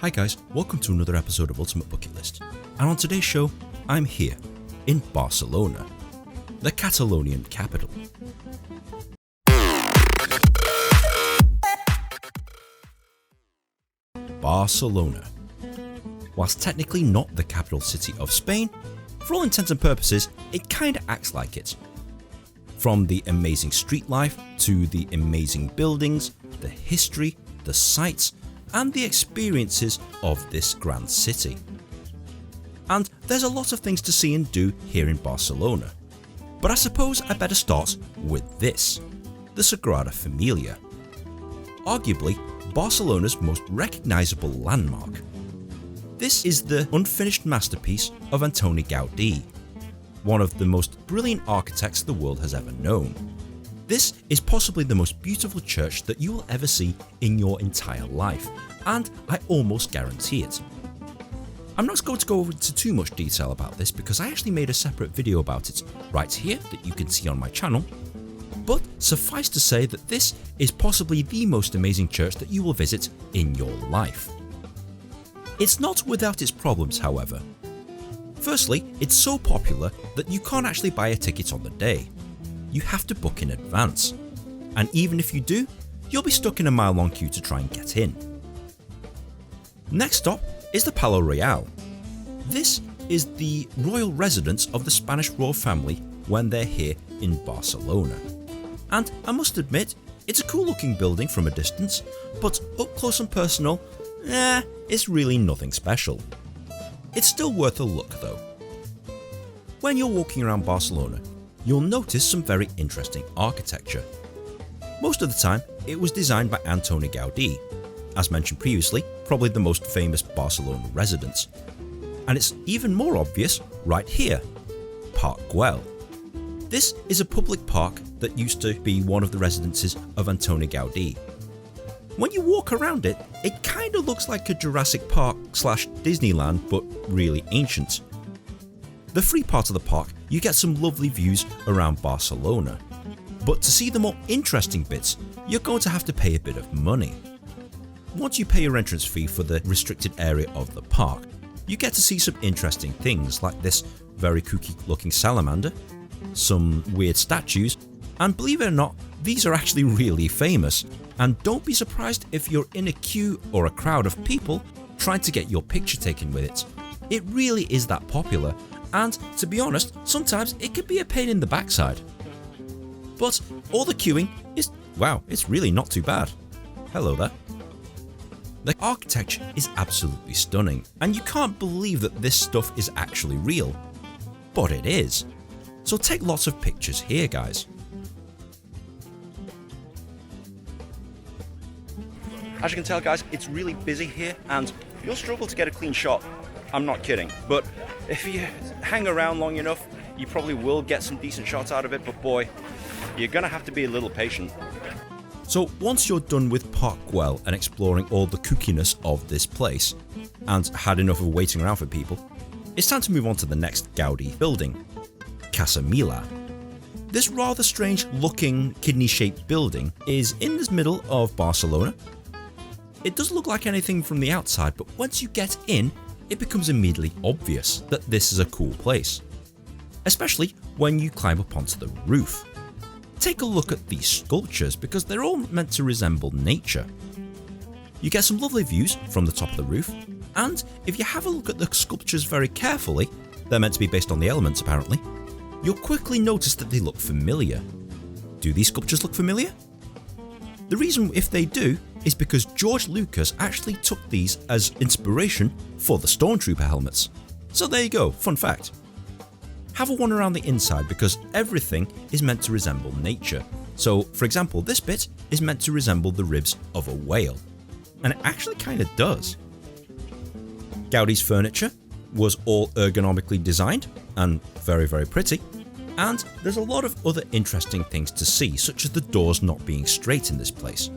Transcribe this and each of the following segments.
Hi guys, welcome to another episode of Ultimate Bucket List, and on today's show, I'm here, in Barcelona, the Catalonian capital. Barcelona. Whilst technically not the capital city of Spain, for all intents and purposes, it kinda acts like it. From the amazing street life, to the amazing buildings, the history, the sights, and the experiences of this grand city. And there's a lot of things to see and do here in Barcelona. But I suppose I better start with this, the Sagrada Familia. Arguably, Barcelona's most recognisable landmark. This is the unfinished masterpiece of Antoni Gaudí, one of the most brilliant architects the world has ever known. This is possibly the most beautiful church that you will ever see in your entire life, and I almost guarantee it. I'm not going to go into too much detail about this because I actually made a separate video about it right here that you can see on my channel, but suffice to say that this is possibly the most amazing church that you will visit in your life. It's not without its problems, however. Firstly, it's so popular that you can't actually buy a ticket on the day. You have to book in advance, and even if you do, you'll be stuck in a mile-long queue to try and get in. Next stop is the Pau Real. This is the royal residence of the Spanish royal family when they're here in Barcelona. And I must admit, it's a cool looking building from a distance, but up close and personal, it's really nothing special. It's still worth a look though. When you're walking around Barcelona, you'll notice some very interesting architecture. Most of the time, it was designed by Antoni Gaudí, as mentioned previously, probably the most famous Barcelona residence. And it's even more obvious right here, Parc Guell. This is a public park that used to be one of the residences of Antoni Gaudí. When you walk around it, it kinda looks like a Jurassic Park / Disneyland, but really ancient. The free part of the park, you get some lovely views around Barcelona. But to see the more interesting bits, you're going to have to pay a bit of money. Once you pay your entrance fee for the restricted area of the park, you get to see some interesting things like this very kooky looking salamander, some weird statues, and believe it or not, these are actually really famous, and don't be surprised if you're in a queue or a crowd of people trying to get your picture taken with it. It really is that popular, and to be honest, sometimes it can be a pain in the backside. But all the queuing is, wow, it's really not too bad. Hello there. The architecture is absolutely stunning, and you can't believe that this stuff is actually real. But it is. So take lots of pictures here, guys. As you can tell, guys, it's really busy here, and you'll struggle to get a clean shot. I'm not kidding, but if you hang around long enough, you probably will get some decent shots out of it, but boy, you're gonna have to be a little patient. So once you're done with Parc Guell and exploring all the kookiness of this place, and had enough of waiting around for people, it's time to move on to the next Gaudí building, Casa Milà. This rather strange looking kidney-shaped building is in the middle of Barcelona. It doesn't look like anything from the outside, but once you get in, it becomes immediately obvious that this is a cool place, especially when you climb up onto the roof. Take a look at these sculptures because they're all meant to resemble nature. You get some lovely views from the top of the roof, and if you have a look at the sculptures very carefully, they're meant to be based on the elements apparently, you'll quickly notice that they look familiar. Do these sculptures look familiar? The reason if they do is because George Lucas actually took these as inspiration for the Stormtrooper helmets. So there you go, fun fact. Have a wander around the inside because everything is meant to resemble nature. So for example, this bit is meant to resemble the ribs of a whale. And it actually kind of does. Gaudí's furniture was all ergonomically designed and very, very pretty. And there's a lot of other interesting things to see, such as the doors not being straight in this place.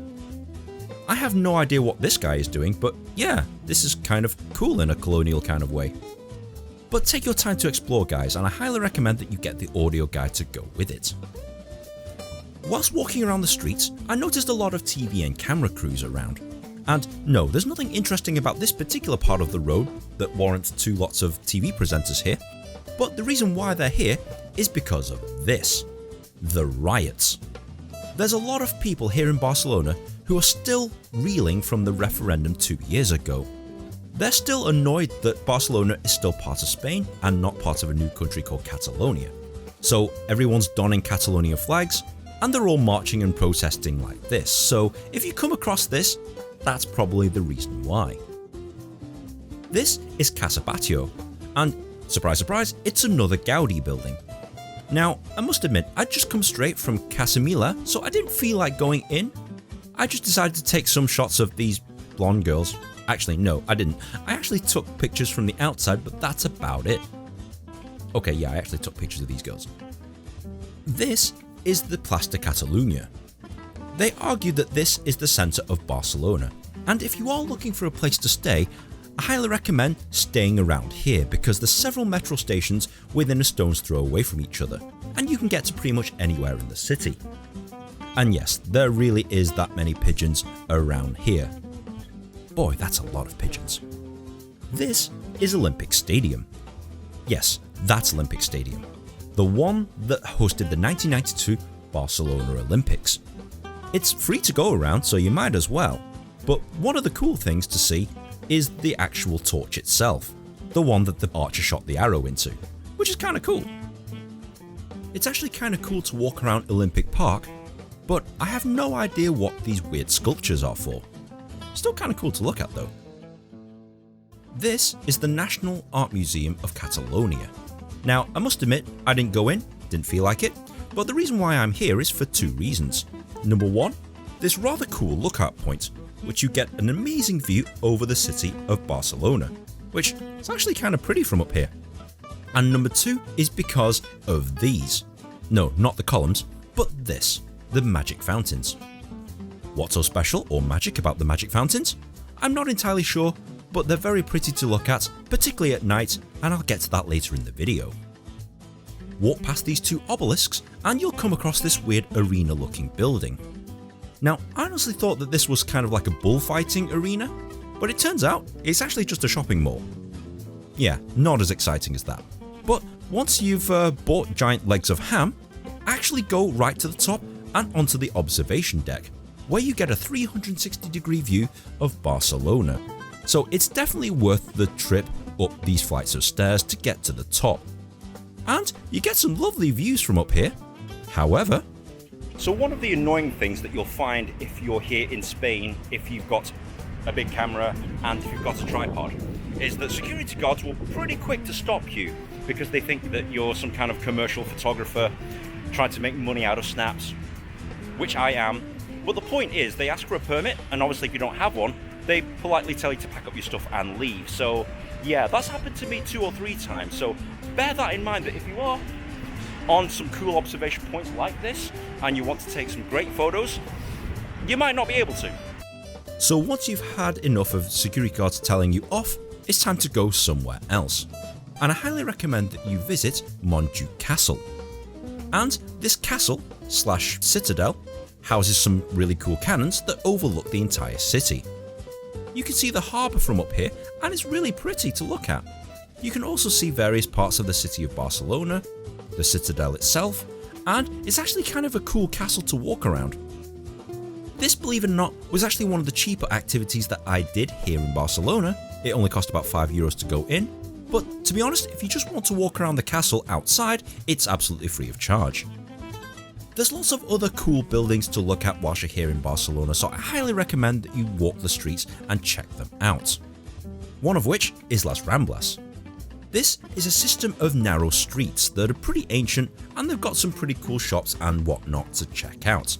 I have no idea what this guy is doing, but yeah, this is kind of cool in a colonial kind of way. But take your time to explore, guys, and I highly recommend that you get the audio guide to go with it. Whilst walking around the streets, I noticed a lot of TV and camera crews around, And no, there's nothing interesting about this particular part of the road that warrants 2 lots of TV presenters here, but the reason why they're here is because of this: the riots. There's a lot of people here in Barcelona who are still reeling from the referendum 2 years ago. They're still annoyed that Barcelona is still part of Spain and not part of a new country called Catalonia. So everyone's donning Catalonia flags and they're all marching and protesting like this. So if you come across this, that's probably the reason why. This is Casa Batlló, and surprise surprise, it's another Gaudi building. Now, I must admit, I'd just come straight from Casa Milà, so I didn't feel like going in. I just decided to take some shots of these blonde girls. Actually, no, I didn't. I actually took pictures from the outside, but that's about it. Okay, yeah, I actually took pictures of these girls. This is the Placa de Catalunya. They argue that this is the centre of Barcelona, and if you are looking for a place to stay, I highly recommend staying around here because there's several metro stations within a stone's throw away from each other, and you can get to pretty much anywhere in the city. And yes, there really is that many pigeons around here. Boy, that's a lot of pigeons. This is Olympic Stadium. Yes, that's Olympic Stadium, the one that hosted the 1992 Barcelona Olympics. It's free to go around, so you might as well. But one of the cool things to see is the actual torch itself, the one that the archer shot the arrow into, which is kind of cool. It's actually kind of cool to walk around Olympic Park, but I have no idea what these weird sculptures are for. Still kind of cool to look at though. This is the National Art Museum of Catalonia. Now, I must admit, I didn't go in, didn't feel like it, but the reason why I'm here is for 2 reasons. Number 1, this rather cool lookout point, which you get an amazing view over the city of Barcelona, which is actually kind of pretty from up here. And number 2 is because of these. No, not the columns, but this, the magic fountains. What's so special or magic about the magic fountains? I'm not entirely sure, but they're very pretty to look at, particularly at night, and I'll get to that later in the video. Walk past these 2 obelisks and you'll come across this weird arena looking building. Now, I honestly thought that this was kind of like a bullfighting arena, but it turns out it's actually just a shopping mall. Yeah, not as exciting as that. But once you've bought giant legs of ham, actually go right to the top and onto the observation deck, where you get a 360-degree view of Barcelona. So it's definitely worth the trip up these flights of stairs to get to the top. And you get some lovely views from up here. However, so one of the annoying things that you'll find if you're here in Spain, if you've got a big camera and if you've got a tripod, is that security guards will be pretty quick to stop you because they think that you're some kind of commercial photographer trying to make money out of snaps, which I am. But the point is, they ask for a permit, and obviously if you don't have one, they politely tell you to pack up your stuff and leave. So yeah, that's happened to me 2 or 3 times. So bear that in mind, that if you are on some cool observation points like this and you want to take some great photos, you might not be able to. So once you've had enough of security guards telling you off, it's time to go somewhere else. And I highly recommend that you visit Montjuic Castle. And this castle / citadel houses some really cool cannons that overlook the entire city. You can see the harbour from up here, and it's really pretty to look at. You can also see various parts of the city of Barcelona, the citadel itself, and it's actually kind of a cool castle to walk around. This, believe it or not, was actually one of the cheaper activities that I did here in Barcelona. It only cost about €5 to go in, but to be honest, if you just want to walk around the castle outside, it's absolutely free of charge. There's lots of other cool buildings to look at whilst you're here in Barcelona, so I highly recommend that you walk the streets and check them out. One of which is Las Ramblas. This is a system of narrow streets that are pretty ancient, and they've got some pretty cool shops and whatnot to check out.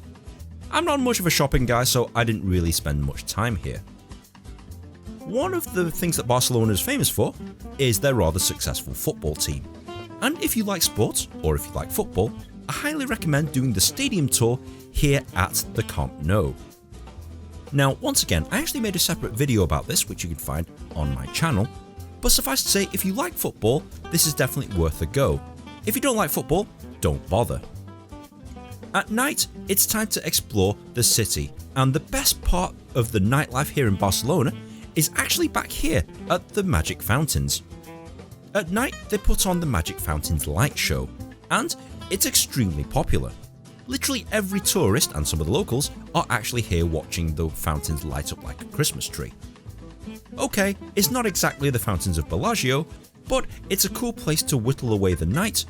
I'm not much of a shopping guy, so I didn't really spend much time here. One of the things that Barcelona is famous for is their rather successful football team. And if you like sports, or if you like football, I highly recommend doing the stadium tour here at the Camp Nou. Now, once again, I actually made a separate video about this, which you can find on my channel, but suffice to say, if you like football, this is definitely worth a go. If you don't like football, don't bother. At night, it's time to explore the city, and the best part of the nightlife here in Barcelona is actually back here at the Magic Fountains. At night, they put on the Magic Fountains light show, and it's extremely popular. Literally every tourist and some of the locals are actually here watching the fountains light up like a Christmas tree. Okay, it's not exactly the fountains of Bellagio, but it's a cool place to whittle away the night,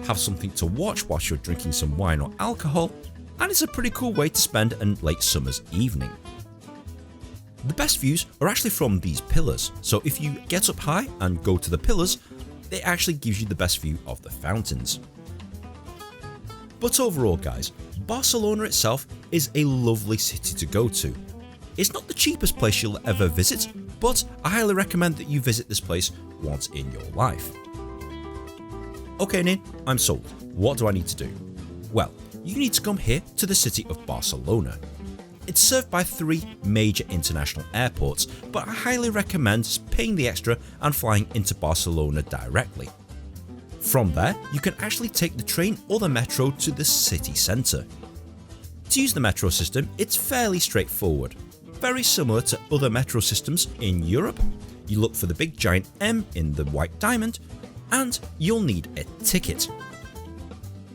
have something to watch whilst you're drinking some wine or alcohol, and it's a pretty cool way to spend a late summer's evening. The best views are actually from these pillars, so if you get up high and go to the pillars, it actually gives you the best view of the fountains. But overall guys, Barcelona itself is a lovely city to go to. It's not the cheapest place you'll ever visit, but I highly recommend that you visit this place once in your life. Okay Nin, I'm sold. What do I need to do? Well, you need to come here to the city of Barcelona. It's served by 3 major international airports, but I highly recommend paying the extra and flying into Barcelona directly. From there, you can actually take the train or the metro to the city centre. To use the metro system, it's fairly straightforward. Very similar to other metro systems in Europe. You look for the big giant M in the white diamond, and you'll need a ticket.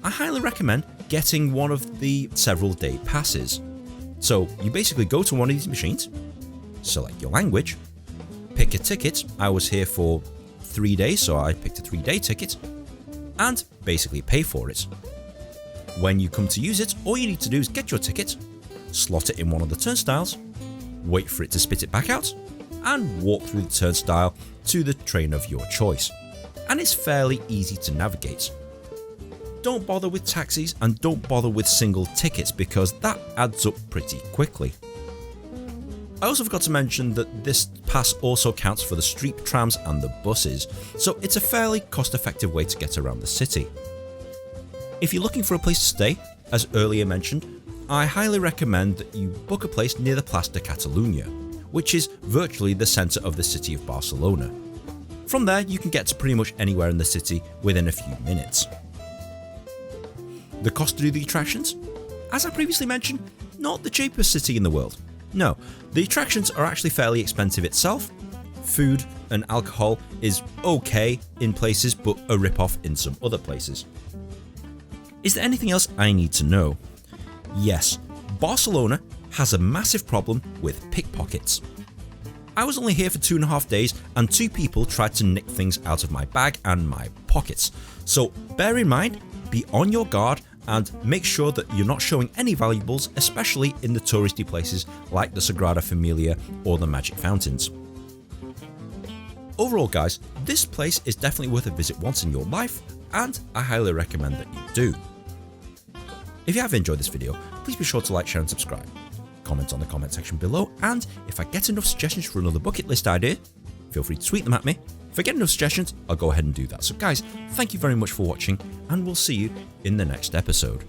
I highly recommend getting one of the several day passes. So you basically go to one of these machines, select your language, pick a ticket. I was here for 3 days, so I picked a 3-day ticket, and basically pay for it. When you come to use it, all you need to do is get your ticket, slot it in one of the turnstiles, wait for it to spit it back out, and walk through the turnstile to the train of your choice. And it's fairly easy to navigate. Don't bother with taxis and don't bother with single tickets because that adds up pretty quickly. I also forgot to mention that this pass also counts for the street trams and the buses, so it's a fairly cost-effective way to get around the city. If you're looking for a place to stay, as earlier mentioned, I highly recommend that you book a place near the Placa de Catalunya, which is virtually the centre of the city of Barcelona. From there, you can get to pretty much anywhere in the city within a few minutes. The cost to do the attractions? As I previously mentioned, not the cheapest city in the world. No, the attractions are actually fairly expensive itself. Food and alcohol is okay in places, but a rip-off in some other places. Is there anything else I need to know? Yes, Barcelona has a massive problem with pickpockets. I was only here for 2.5 days and 2 people tried to nick things out of my bag and my pockets. So bear in mind, be on your guard and make sure that you're not showing any valuables, especially in the touristy places like the Sagrada Familia or the Magic Fountains. Overall guys, this place is definitely worth a visit once in your life, and I highly recommend that you do. If you have enjoyed this video, please be sure to like, share and subscribe. Comment on the comment section below, and if I get enough suggestions for another bucket list idea, feel free to tweet them at me. If I get enough suggestions, I'll go ahead and do that. So guys, thank you very much for watching, and we'll see you in the next episode.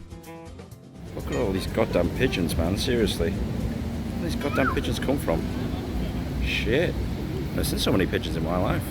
Look at all these goddamn pigeons, man, seriously. Where do these goddamn pigeons come from? Shit. I've never seen so many pigeons in my life.